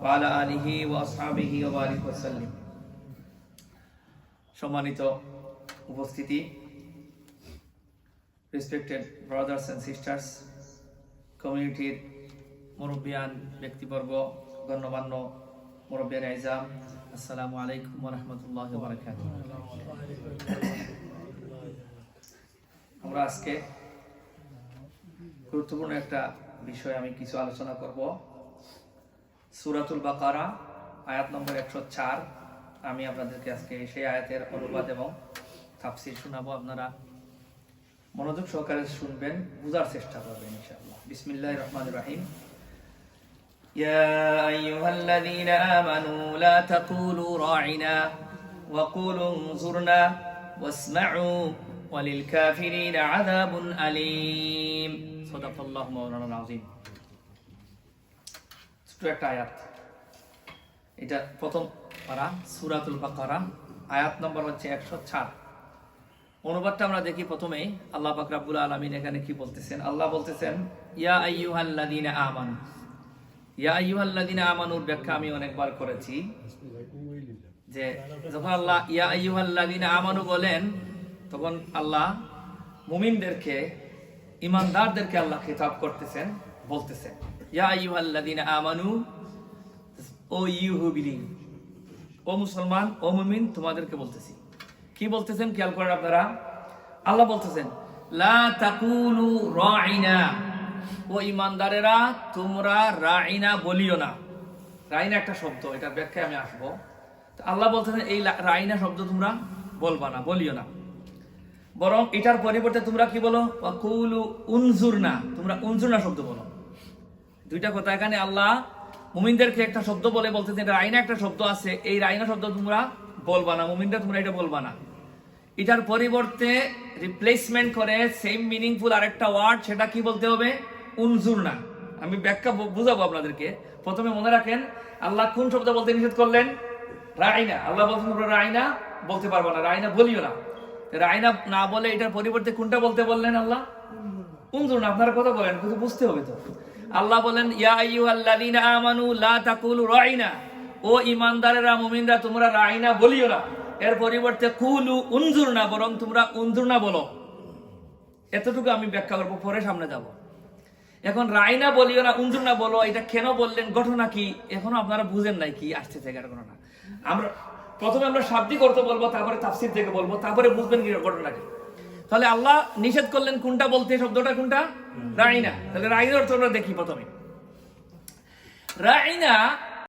ওয়া আলা আলিহি ওয়া আসহাবিহি ওয়া বারিক ওয়া সাল্লিম। সম্মানিত উপস্থিতি, রেসপেক্টেড ব্রাদার্স এন্ড সিস্টার্স, কমিউনিটির মুরব্বিয়ান ব্যক্তিবর্গ, গণ্যমান্য মুরব্বিয়ান আইজাম, আসসালামু আলাইকুম ওয়া রাহমাতুল্লাহি ওয়া বারাকাতুহু। আমরা আজকে গুরুত্বপূর্ণ একটা বিষয় আমি কিছু আলোচনা করব। সূরাতুল বাকারা আয়াত নম্বর 104। আমি আপনাদেরকে আজকে সেই আয়াতের অনুবাদ এবং তাফসীর শোনাবো। আপনারা মনোযোগ সহকারে শুনবেন, বুঝার চেষ্টা করবেন ইনশাআল্লাহ। বিসমিল্লাহির রহমানির রহিম। ইয়া আইয়ুহাল্লাযীনা আমানু লা তাকুলু রা'ইনা ওয়া কুলু উনজুরনা ওয়াসমা'উ ওয়ালিল কাফিরিনা আযাবুন আলীম। সাদাকাল্লাহু মাওলানাল আযীম। ছোট একটা আয়াত, এটা প্রথম পারা সূরাতুল বাকারা, আয়াত নম্বর হচ্ছে 104। অনুবাদটা আমরা দেখি। প্রথমেই আল্লাহ পাক রব্বুল আলামিন এখানে কি বলতেছেন? আল্লাহ বলতেছেন ইয়া আইয়ুহাল্লাযীনা আমানু। ইয়া আইয়ুহাল্লাযীনা আমানুর ব্যাখ্যা আমি অনেকবার করেছি যে যখন আল্লাহ ইয়া আইয়ুহাল্লাযীনা আমানু বলেন, তখন আল্লাহ মুমিনদেরকে, ঈমানদারদেরকে আল্লাহ খেতাব করতেছেন, বলতেছেন ইয়া আইয়ুহাল্লাযীনা আমানু, ও ইউ হু বিলিভ, ও মুসলমান, ও মুমিন, তোমাদেরকে বলতেছি। কি বলতেছেন খেয়াল করেন আপনারা। আল্লাহ বলতেছেন লা তাকুলু রাইনা, ও ঈমানদারেরা তোমরা রাইনা বলিও না। রাইনা একটা শব্দ, এটার ব্যাখ্যায় আমি আসবো। আল্লাহ বলতেছেন এই রাইনা শব্দ তোমরা বলবা না, বলিও না, বরং এটার পরিবর্তে তোমরা কি বলো? ওয়াকুলু উনজুরনা, তোমরা উনজুরনা শব্দ বলো। দুইটা কথা এখানে আল্লাহ মুমিনদেরকে একটা শব্দ বলে বলতেছেন রাইনা একটা শব্দ আছে, এই রাইনা শব্দ তোমরা বলবা না, মুমিনরা তোমরা এটা বলবা না। এটার পরিবর্তে রিপ্লেসমেন্ট করে সেম মিনিংফুল আরেকটা ওয়ার্ড, সেটা কি বলতে হবে? উনজুরনা। আমি ব্যাখ্যা বুঝাবো আপনাদেরকে। প্রথমে মনে রাখেন আল্লাহ কোন শব্দ বলতে নিষেধ করলেন? রাইনা। আল্লাহ বলছেন তোমরা রাইনা বলতে পারবা না, রাইনা বলিও না। রাইনা না বলে এটার পরিবর্তে কোনটা বলতে বললেন আল্লাহ? উনজুরনা। আপনারা কথা বলেন, কিছু বুঝতে হবে তো। আল্লাহ বলেন ইয়া আইয়ুহাল্লাযীনা আমানু লা তাকুলু রাইনা, ও ঈমানদারেরা, মুমিনরা, তোমরা রাইনা বলিও না। এর পরিবর্তে কুলু উনজুরনা, বরং তোমরা উনজুরনা বলো। এতটুকু আমি ব্যাখ্যা করব, পরে সামনে যাব। এখন রাইনা বলিও না, উনজুরনা বলো, এটা কেন বললেন? ঘটনা কি এখনো আপনারা বুঝেন নাই কি আসছে থেকে ঘটনা। আমরা প্রথমে আমরা শাব্দিক অর্থ বলবো, তারপরে তাফসীর থেকে বলবো, তারপরে বুঝবেন কি ঘটনা কি। তাহলে আল্লাহ নিষেধ করলেন কোনটা বলতে? শব্দটা কোনটা? রাইনা। তাহলে রাইনার অর্থ আমরা দেখি। প্রথমে রাইনা